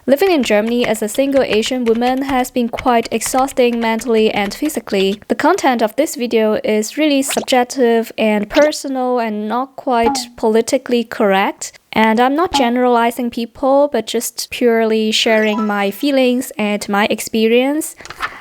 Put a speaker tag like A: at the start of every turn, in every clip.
A: Living in Germany as a single Asian woman has been quite exhausting mentally and physically. The content of this video is really subjective and personal and not quite politically correct. And I'm not generalizing people, but just purely sharing my feelings and my experience.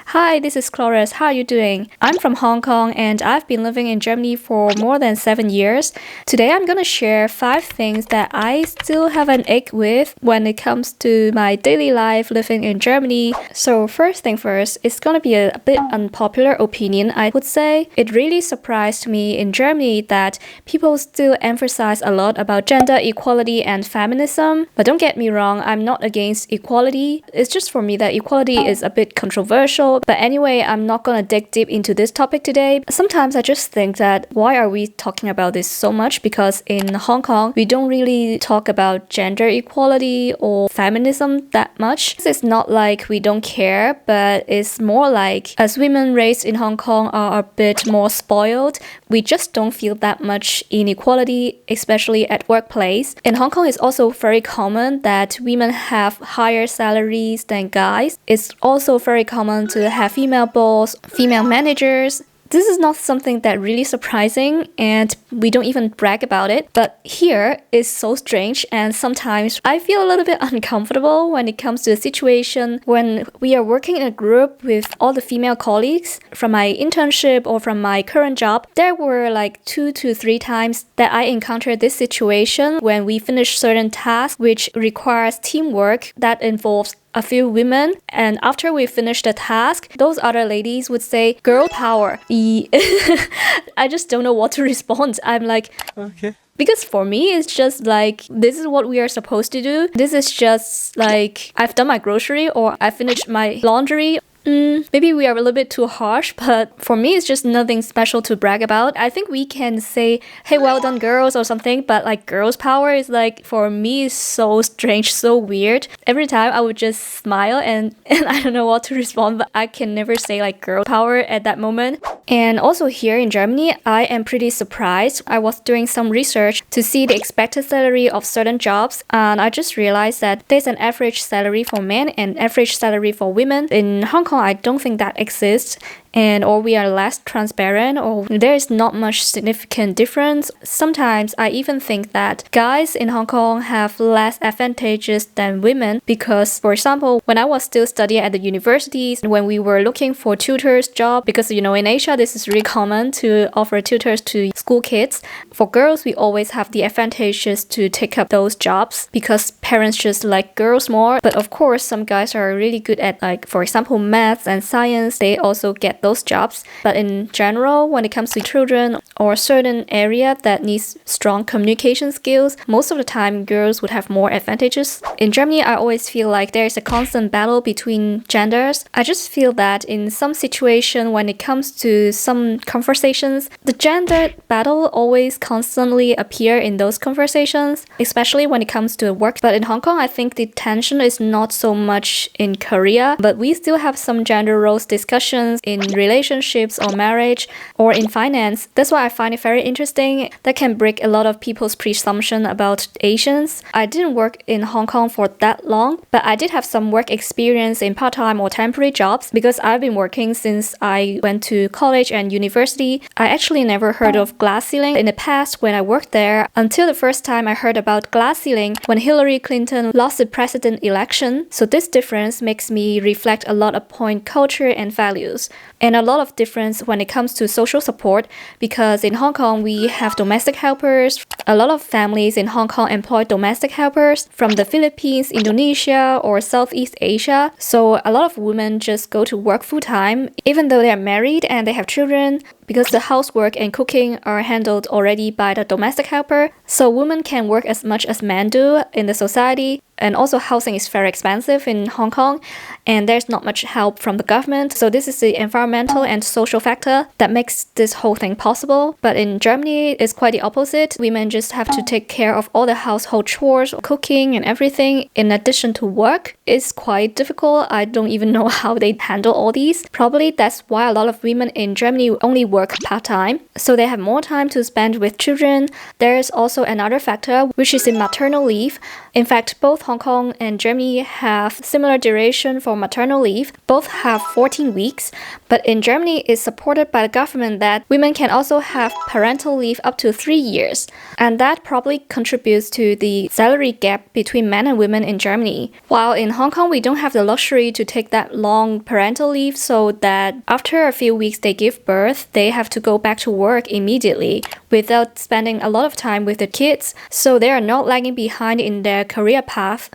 A: Hi, this is Cloris. How are you doing? I'm from Hong Kong and I've been living in Germany for more than 7 years. Today I'm gonna share 5 things that I still have an ache with when it comes to my daily life living in Germany. So first thing first, it's gonna be a bit unpopular opinion, I would say. It really surprised me in Germany that people still emphasize a lot about gender equality and feminism. But don't get me wrong, I'm not against equality. It's just for me that equality is a bit controversial. But anyway, I'm not gonna dig deep into this topic today. Sometimes I just think that why are we talking about this so much? Because in Hong Kong, we don't really talk about gender equality or feminism that much. It's not like we don't care, but it's more like as women raised in Hong Kong are a bit more spoiled, we just don't feel that much inequality, especially at workplace. In Hong Kong, it's also very common that women have higher salaries than guys. It's also very common to have female boss, female managers. This is not something that really surprising and we don't even brag about it. But here is so strange and sometimes I feel a little bit uncomfortable when it comes to the situation when we are working in a group with all the female colleagues. From my internship or from my current job, there were like 2 to 3 times that I encountered this situation when we finish certain tasks which requires teamwork that involves a few women, and after we finish the task, those other ladies would say, "Girl power." I just don't know what to respond. I'm like, okay. Because for me, it's just like, this is what we are supposed to do. This is just like, I've done my grocery or I finished my laundry. Maybe we are a little bit too harsh, but for me, it's just nothing special to brag about. I think we can say, hey, well done, girls, or something, but like girls' power is like, for me, so strange, so weird. Every time I would just smile and I don't know what to respond, but I can never say like girl power at that moment. And also here in Germany, I am pretty surprised. I was doing some research to see the expected salary of certain jobs, and I just realized that there's an average salary for men and average salary for women. In Hong Kong, I don't think that exists, or we are less transparent, or there is not much significant difference. Sometimes I even think that guys in Hong Kong have less advantages than women because, for example, when I was still studying at the universities, when we were looking for tutors job, because in Asia this is really common to offer tutors to school kids. For girls, we always have the advantages to take up those jobs because parents just like girls more. But of course, some guys are really good at, like, for example, maths and science. They also get those jobs. But in general, when it comes to children or a certain area that needs strong communication skills, most of the time girls would have more advantages. In Germany, I always feel like there is a constant battle between genders. I just feel that in some situation, when it comes to some conversations, the gender battle always constantly appear in those conversations, especially when it comes to work. But in Hong Kong, I think the tension is not so much in Korea, but we still have some gender roles discussions in relationships or marriage or in finance. That's why I find it very interesting. That can break a lot of people's presumption about Asians. I didn't work in Hong Kong for that long, but I did have some work experience in part-time or temporary jobs because I've been working since I went to college and university. I actually never heard of glass ceiling in the past when I worked there until the first time I heard about glass ceiling when Hillary Clinton lost the president election. So this difference makes me reflect a lot upon culture and values, and a lot of difference when it comes to social support, because in Hong Kong we have domestic helpers. A lot of families in Hong Kong employ domestic helpers from the Philippines, Indonesia, or Southeast Asia. So a lot of women just go to work full-time even though they are married and they have children, because the housework and cooking are handled already by the domestic helper. So women can work as much as men do in the society. And also housing is very expensive in Hong Kong and there's not much help from the government. So this is the environmental and social factor that makes this whole thing possible. But in Germany, it's quite the opposite. Women just have to take care of all the household chores, cooking and everything in addition to work. It's quite difficult. I don't even know how they handle all these. Probably that's why a lot of women in Germany only work part-time, so they have more time to spend with children. There's also another factor, which is in maternal leave. In fact, both Hong Kong and Germany have similar duration for maternal leave. Both have 14 weeks, but in Germany it's supported by the government that women can also have parental leave up to 3 years. And that probably contributes to the salary gap between men and women in Germany. While in Hong Kong, we don't have the luxury to take that long parental leave, so that after a few weeks they give birth, they have to go back to work immediately without spending a lot of time with the kids, so they are not lagging behind in their career path.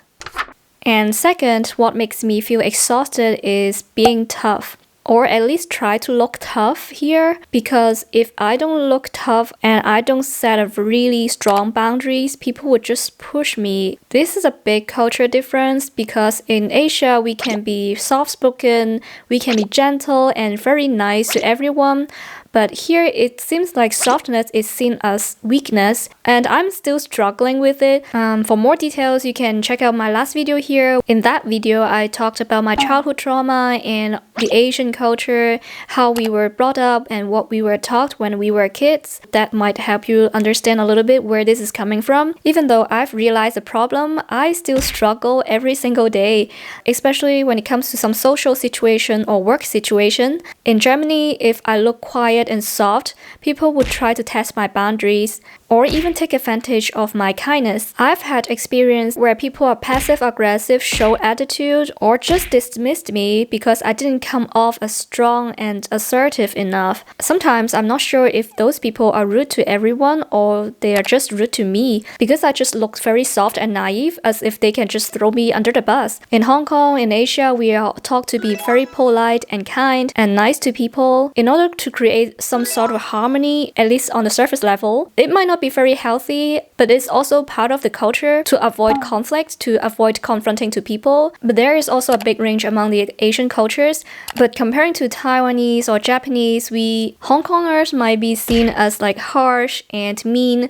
A: And second, what makes me feel exhausted is being tough. Or at least try to look tough here, because if I don't look tough and I don't set up really strong boundaries, people would just push me. This is a big culture difference, because in Asia we can be soft-spoken, we can be gentle and very nice to everyone. But here it seems like softness is seen as weakness, and I'm still struggling with it. For more details, you can check out my last video here. In that video, I talked about my childhood trauma and the Asian culture, how we were brought up and what we were taught when we were kids. That might help you understand a little bit where this is coming from. Even though I've realized the problem, I still struggle every single day, especially when it comes to some social situation or work situation. In Germany, if I look quiet and soft, people would try to test my boundaries or even take advantage of my kindness. I've had experience where people are passive-aggressive, show attitude, or just dismissed me because I didn't come off as strong and assertive enough. Sometimes I'm not sure if those people are rude to everyone or they are just rude to me because I just looked very soft and naive, as if they can just throw me under the bus. In Hong Kong, in Asia, we are taught to be very polite and kind and nice to people in order to create some sort of harmony, at least on the surface level. It might not be very healthy, but it's also part of the culture to avoid conflict, to avoid confronting to people. But there is also a big range among the Asian cultures. But comparing to Taiwanese or Japanese, we Hong Kongers might be seen as like harsh and mean.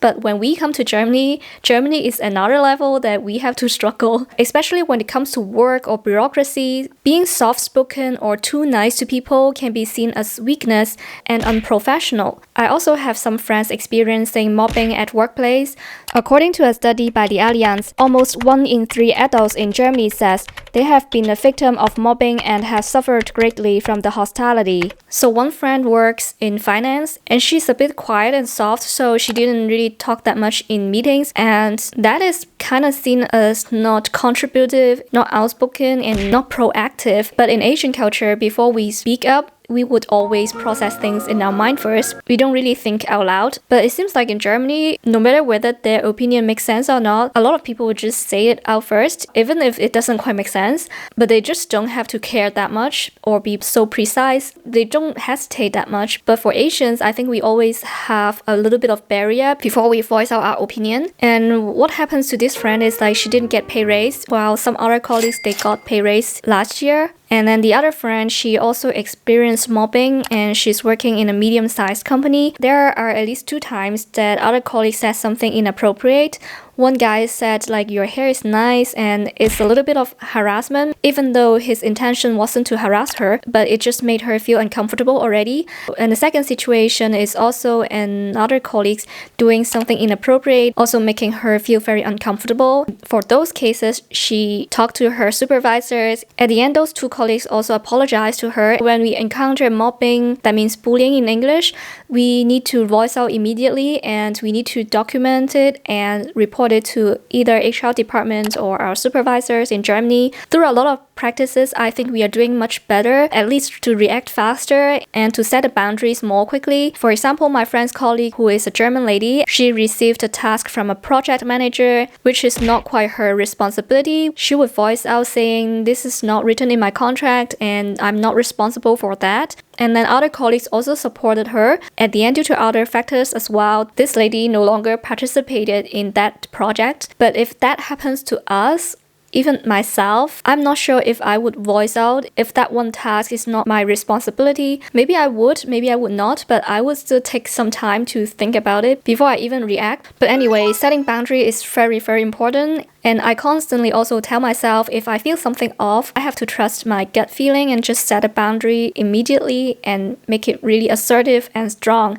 A: But when we come to Germany, Germany is another level that we have to struggle, especially when it comes to work or bureaucracy. Being soft-spoken or too nice to people can be seen as weakness and unprofessional. I also have some friends experiencing mobbing at workplace. According to a study by the Allianz, almost 1 in 3 adults in Germany says they have been a victim of mobbing and have suffered greatly from the hostility. So one friend works in finance and she's a bit quiet and soft, so she didn't really talk that much in meetings, and that is kind of seen as not contributive, not outspoken, and not proactive. But in Asian culture, before we speak up, we would always process things in our mind first. We don't really think out loud. But it seems like in Germany, no matter whether their opinion makes sense or not, a lot of people would just say it out first, even if it doesn't quite make sense. But they just don't have to care that much or be so precise. They don't hesitate that much. But for Asians, I think we always have a little bit of barrier before we voice out our opinion. And what happens to this friend is like she didn't get pay raise, while some other colleagues, they got pay raise last year. And then the other friend, she also experienced mobbing and she's working in a medium-sized company. There are at least 2 times that other colleagues said something inappropriate. One guy said like, your hair is nice, and it's a little bit of harassment, even though his intention wasn't to harass her, but it just made her feel uncomfortable already. And the second situation is also another colleague doing something inappropriate, also making her feel very uncomfortable. For those cases, she talked to her supervisors. At the end, those 2 colleagues also apologized to her. When we encounter mobbing, that means bullying in English, we need to voice out immediately and we need to document it and report it to either HR department or our supervisors in Germany. Through a lot of practices, I think we are doing much better, at least to react faster and to set the boundaries more quickly. For example, my friend's colleague, who is a German lady, she received a task from a project manager, which is not quite her responsibility. She would voice out saying, this is not written in my contract and I'm not responsible for that. And then other colleagues also supported her. At the end, due to other factors as well, this lady no longer participated in that project. But if that happens to us, Even myself, I'm not sure if I would voice out if that one task is not my responsibility. Maybe I would, maybe I would not, but I would still take some time to think about it before I even react. But anyway, setting boundary is very, very important. And I constantly also tell myself if I feel something off, I have to trust my gut feeling and just set a boundary immediately and make it really assertive and strong.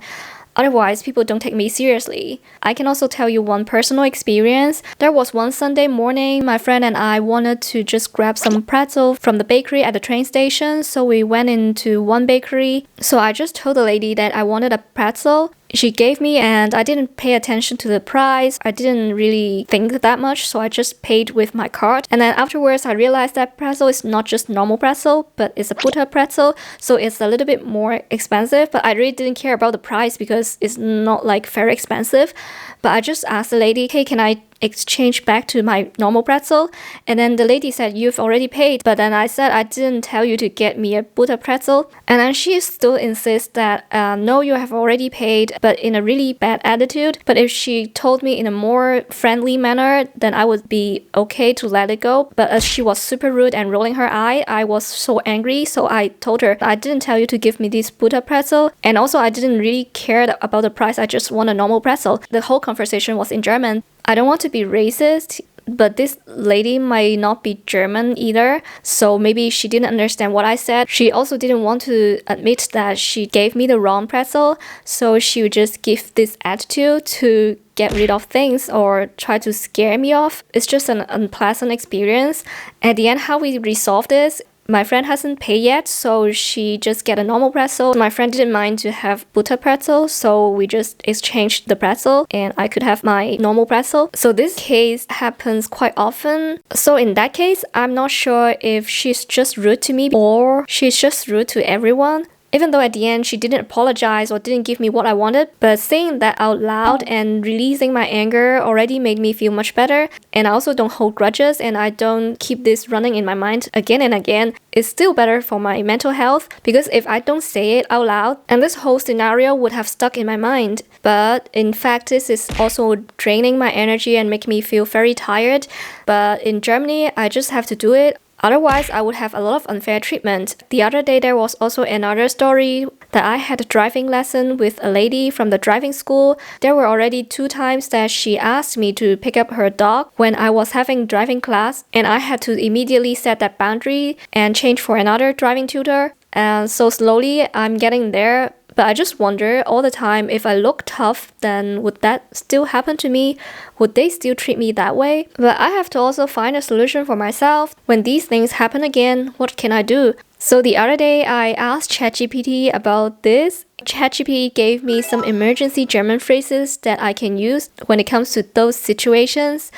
A: Otherwise, people don't take me seriously. I can also tell you one personal experience. There was one Sunday morning, my friend and I wanted to just grab some pretzel from the bakery at the train station, so we went into one bakery. So I just told the lady that I wanted a pretzel. She gave me, and I didn't pay attention to the price. I didn't really think that much, so I just paid with my card. And then afterwards, I realized that pretzel is not just normal pretzel, but it's a butter pretzel, so it's a little bit more expensive. But I really didn't care about the price because it's not like very expensive. But I just asked the lady, hey, can I exchange back to my normal pretzel? And then the lady said, you've already paid. But then I said, I didn't tell you to get me a butter pretzel. And then she still insists that no, you have already paid, but in a really bad attitude. But if she told me in a more friendly manner, then I would be okay to let it go. But as she was super rude and rolling her eye, I was so angry. So I told her, I didn't tell you to give me this butter pretzel. And also I didn't really care about the price. I just want a normal pretzel. The whole conversation was in German. I don't want to be racist, but this lady might not be German either, so maybe she didn't understand what I said. She also didn't want to admit that she gave me the wrong pretzel, so she would just give this attitude to get rid of things or try to scare me off. It's just an unpleasant experience. At the end, how we resolved this, my friend hasn't paid yet, so she just get a normal pretzel. My friend didn't mind to have butter pretzel, so we just exchanged the pretzel and I could have my normal pretzel. So this case happens quite often. So in that case, I'm not sure if she's just rude to me or she's just rude to everyone. Even though at the end she didn't apologize or didn't give me what I wanted, but saying that out loud and releasing my anger already made me feel much better. And I also don't hold grudges and I don't keep this running in my mind again and again. It's still better for my mental health because if I don't say it out loud, and this whole scenario would have stuck in my mind. But in fact, this is also draining my energy and making me feel very tired. But in Germany, I just have to do it. Otherwise, I would have a lot of unfair treatment. The other day, there was also another story that I had a driving lesson with a lady from the driving school. There were already 2 times that she asked me to pick up her dog when I was having driving class, and I had to immediately set that boundary and change for another driving tutor. And so slowly, I'm getting there. But I just wonder all the time, if I look tough, then would that still happen to me? Would they still treat me that way? But I have to also find a solution for myself. When these things happen again, what can I do? So the other day, I asked ChatGPT about this. ChatGPT gave me some emergency German phrases that I can use when it comes to those situations.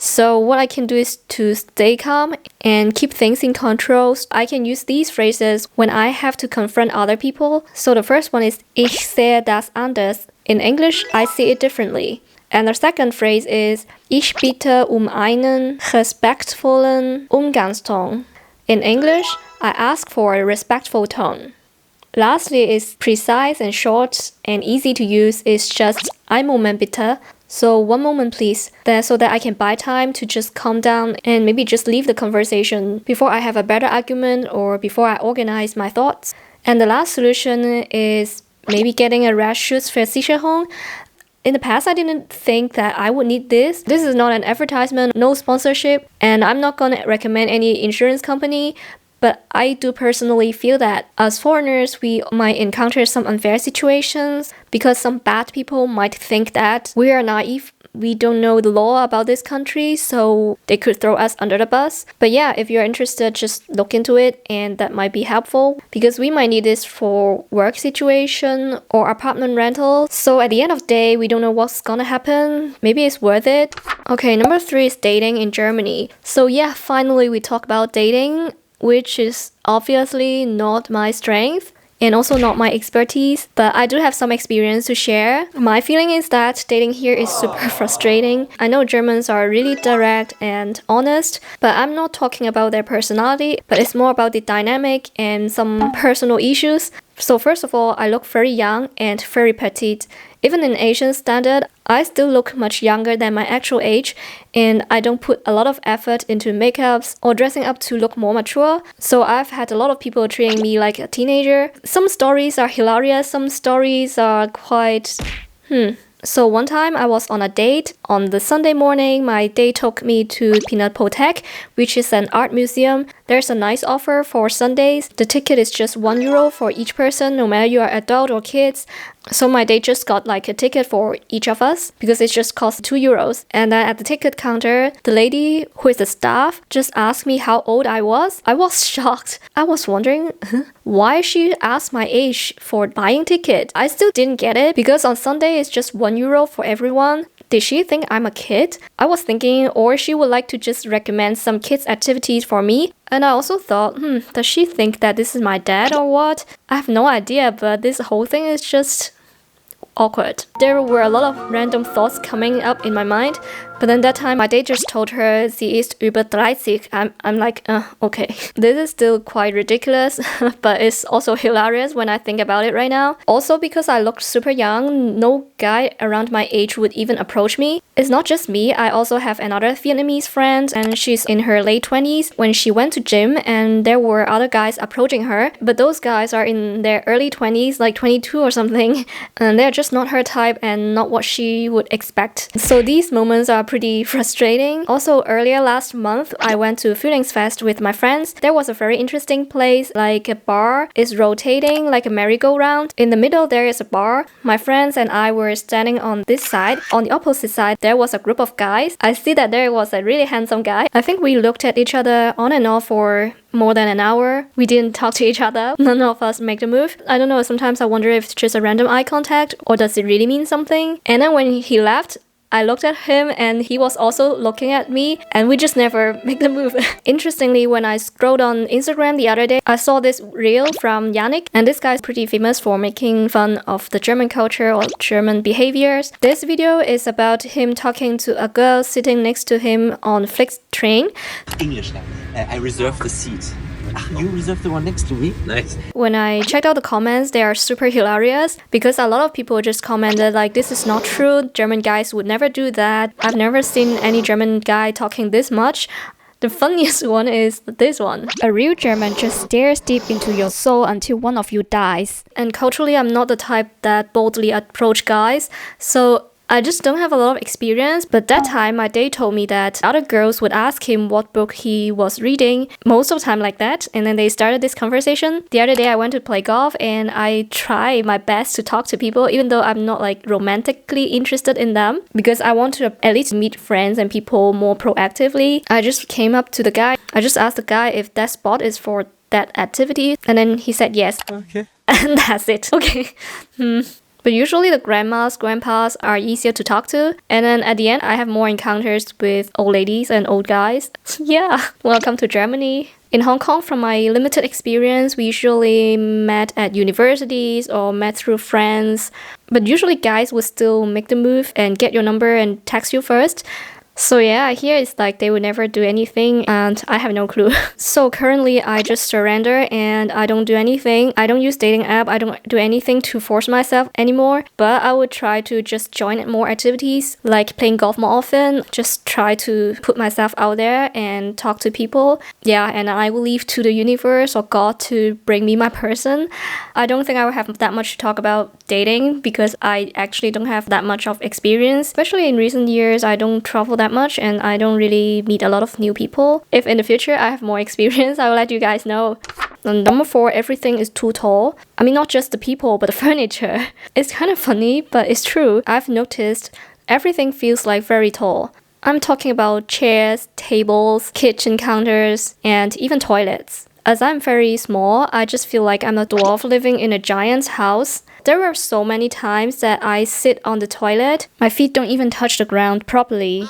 A: So what I can do is to stay calm and keep things in control. I can use these phrases when I have to confront other people. So the first one is Ich sehe das anders. In English, I see it differently. And the second phrase is Ich bitte einen respektvollen Umgangston. In English, I ask for a respectful tone. Lastly is precise and short and easy to use is just Ein Moment bitte. So 1 moment please, so that I can buy time to just calm down and maybe just leave the conversation before I have a better argument or before I organize my thoughts. And the last solution is maybe getting a Rechtsschutzversicherung. In the past, I didn't think that I would need this. This is not an advertisement, no sponsorship, and I'm not going to recommend any insurance company. But I do personally feel that as foreigners, we might encounter some unfair situations because some bad people might think that we are naive. We don't know the law about this country, so they could throw us under the bus. But yeah, if you're interested, just look into it and that might be helpful because we might need this for work situation or apartment rental. So at the end of the day, we don't know what's gonna happen. Maybe it's worth it. Okay, number 3 is dating in Germany. So yeah, finally we talk about dating, which is obviously not my strength and also not my expertise, but I do have some experience to share. My feeling is that dating here is super frustrating. I know Germans are really direct and honest, but I'm not talking about their personality, but it's more about the dynamic and some personal issues. So first of all, I look very young and very petite. Even in Asian standard, I still look much younger than my actual age, and I don't put a lot of effort into makeups or dressing up to look more mature. So I've had a lot of people treating me like a teenager. Some stories are hilarious, some stories are quite So one time I was on a date. On the Sunday morning, my date took me to Pinakothek, which is an art museum. There's a nice offer for Sundays. The ticket is just €1 for each person, no matter you are adult or kids. So my date just got like a ticket for each of us because it just cost €2. And then at the ticket counter, the lady who is the staff just asked me how old I was. I was shocked. I was wondering why she asked my age for buying ticket. I still didn't get it because on Sunday it's just €1 for everyone. Did she think I'm a kid? I was thinking, or she would like to just recommend some kids activities for me. And I also thought, does she think that this is my dad or what? I have no idea, but this whole thing is just awkward. There were a lot of random thoughts coming up in my mind, but then that time my date just told her sie ist über 30. I'm like, okay. This is still quite ridiculous, but it's also hilarious when I think about it right now. Also because I looked super young, no guy around my age would even approach me. It's not just me, I also have another Vietnamese friend and she's in her late 20s when she went to gym and there were other guys approaching her, but those guys are in their early 20s, like 22 or something, and they're just not her type and not what she would expect. So these moments are pretty frustrating. Also earlier last month, I went to Frühlingsfest with my friends. There was a very interesting place, like a bar is rotating like a merry-go-round. In the middle there is a bar. My friends and I were standing on this side. On the opposite side there was a group of guys. I see that there was a really handsome guy. I think we looked at each other on and off for more than an hour. We didn't talk to each other. None of us make the move. I don't know, sometimes I wonder if it's just a random eye contact or does it really mean something? And then when he left, I looked at him and he was also looking at me and we just never make the move. Interestingly, when I scrolled on Instagram the other day, I saw this reel from Yannick, and this guy is pretty famous for making fun of the German culture or German behaviors. This video is about him talking to a girl sitting next to him on Flix train.
B: English now. I reserved the seat. You reserved the one next to me? Nice.
A: When I checked out the comments, they are super hilarious because a lot of people just commented like, this is not true, German guys would never do that. I've never seen any German guy talking this much. The funniest one is this one. A real German just stares deep into your soul until one of you dies. And culturally, I'm not the type that boldly approach guys, so I just don't have a lot of experience, but that time my date told me that other girls would ask him what book he was reading, most of the time like that, and then they started this conversation. The other day I went to play golf and I try my best to talk to people even though I'm not like romantically interested in them because I want to at least meet friends and people more proactively. I just came up to the guy. I just asked the guy if that spot is for that activity and then he said yes.
B: Okay.
A: And that's it. Okay. But usually the grandmas, grandpas are easier to talk to. And then at the end, I have more encounters with old ladies and old guys. Yeah, welcome to Germany. In Hong Kong, from my limited experience, we usually met at universities or met through friends. But usually guys would still make the move and get your number and text you first. So yeah, here it's like they would never do anything and I have no clue. So currently I just surrender and I don't do anything. I don't use dating app. I don't do anything to force myself anymore. But I would try to just join more activities like playing golf more often. Just try to put myself out there and talk to people. Yeah, and I will leave to the universe or God to bring me my person. I don't think I will have that much to talk about dating because I actually don't have that much of experience. Especially in recent years, I don't travel that much and I don't really meet a lot of new people. If in the future I have more experience, I will let you guys know. And number 4, everything is too tall. I mean, not just the people, but the furniture. It's kind of funny, but it's true. I've noticed everything feels like very tall. I'm talking about chairs, tables, kitchen counters, and even toilets. As I'm very small, I just feel like I'm a dwarf living in a giant's house. There were so many times that I sit on the toilet, my feet don't even touch the ground properly.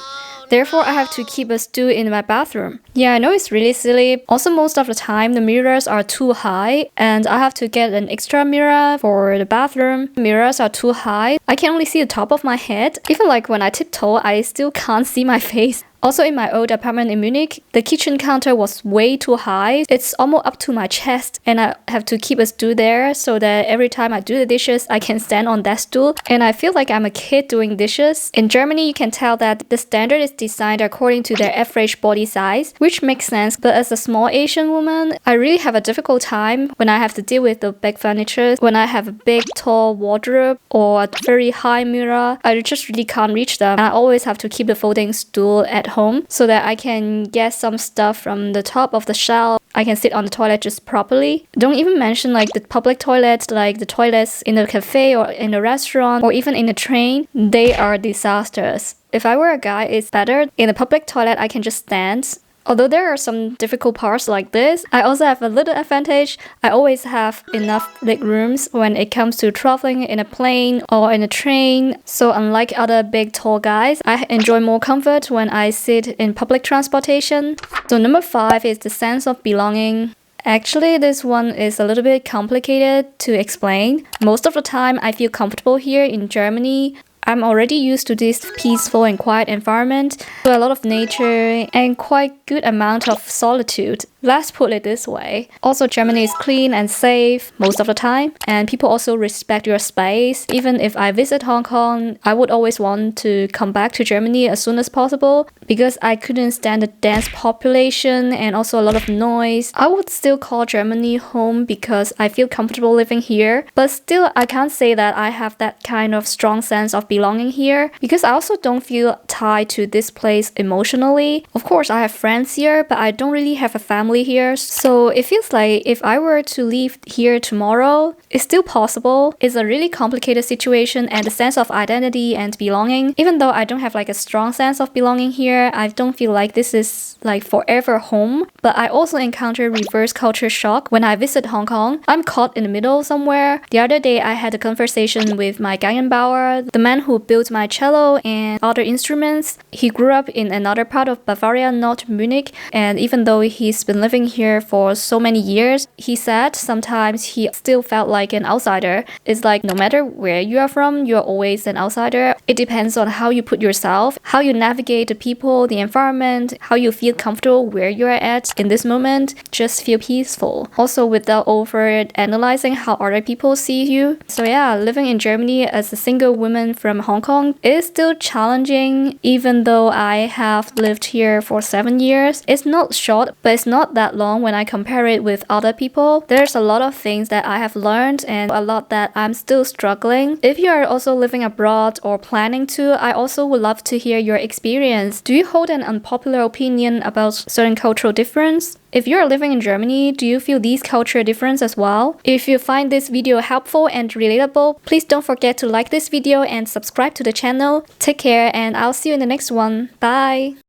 A: Therefore, I have to keep a stool in my bathroom. Yeah, I know it's really silly. Also, most of the time, the mirrors are too high and I have to get an extra mirror for the bathroom. Mirrors are too high. I can only see the top of my head. Even like when I tiptoe, I still can't see my face. Also, in my old apartment in Munich, the kitchen counter was way too high. It's almost up to my chest, and I have to keep a stool there so that every time I do the dishes, I can stand on that stool. And I feel like I'm a kid doing dishes. In Germany, you can tell that the standard is designed according to their average body size, which makes sense. But as a small Asian woman, I really have a difficult time when I have to deal with the big furniture. When I have a big, tall wardrobe or a very high mirror, I just really can't reach them. I always have to keep the folding stool at home so that I can get some stuff from the top of the shelf. I can sit on the toilet just properly. Don't even mention like the public toilets, like the toilets in a cafe or in a restaurant or even in a train. They are disasters. If I were a guy, it's better. In a public toilet, I can just stand. Although there are some difficult parts like this, I also have a little advantage. I always have enough leg rooms when it comes to traveling in a plane or in a train. So unlike other big tall guys, I enjoy more comfort when I sit in public transportation. So number 5 is the sense of belonging. Actually, this one is a little bit complicated to explain. Most of the time, I feel comfortable here in Germany. I'm already used to this peaceful and quiet environment, with a lot of nature and quite good amount of solitude. Let's put it this way. Also, Germany is clean and safe most of the time, and people also respect your space. Even if I visit Hong Kong, I would always want to come back to Germany as soon as possible because I couldn't stand the dense population and also a lot of noise. I would still call Germany home because I feel comfortable living here, but still I can't say that I have that kind of strong sense of belonging here because I also don't feel tied to this place emotionally. Of course, I have friends here, but I don't really have a family here, so it feels like if I were to leave here tomorrow, it's still possible. It's a really complicated situation, and the sense of identity and belonging, even though I don't have like a strong sense of belonging here, I don't feel like this is like forever home. But I also encounter reverse culture shock when I visit Hong Kong. I'm caught in the middle somewhere. The other day I had a conversation with my Geigenbauer, the man who built my cello and other instruments. He grew up in another part of Bavaria, not Munich, and even though he's been living here for so many years, he said sometimes he still felt like an outsider. It's like no matter where you are from, you're always an outsider. It depends on how you put yourself, how you navigate the people, the environment, how you feel comfortable where you're at in this moment. Just feel peaceful. Also without over analyzing how other people see you. So yeah, living in Germany as a single woman from Hong Kong is still challenging, even though I have lived here for 7 years. It's not short, but it's not that long when I compare it with other people. There's a lot of things that I have learned and a lot that I'm still struggling. If you are also living abroad or planning to, I also would love to hear your experience. Do you hold an unpopular opinion about certain cultural difference? If you're living in Germany, do you feel these cultural difference as well? If you find this video helpful and relatable, please don't forget to like this video and subscribe to the channel. Take care, and I'll see you in the next one. Bye!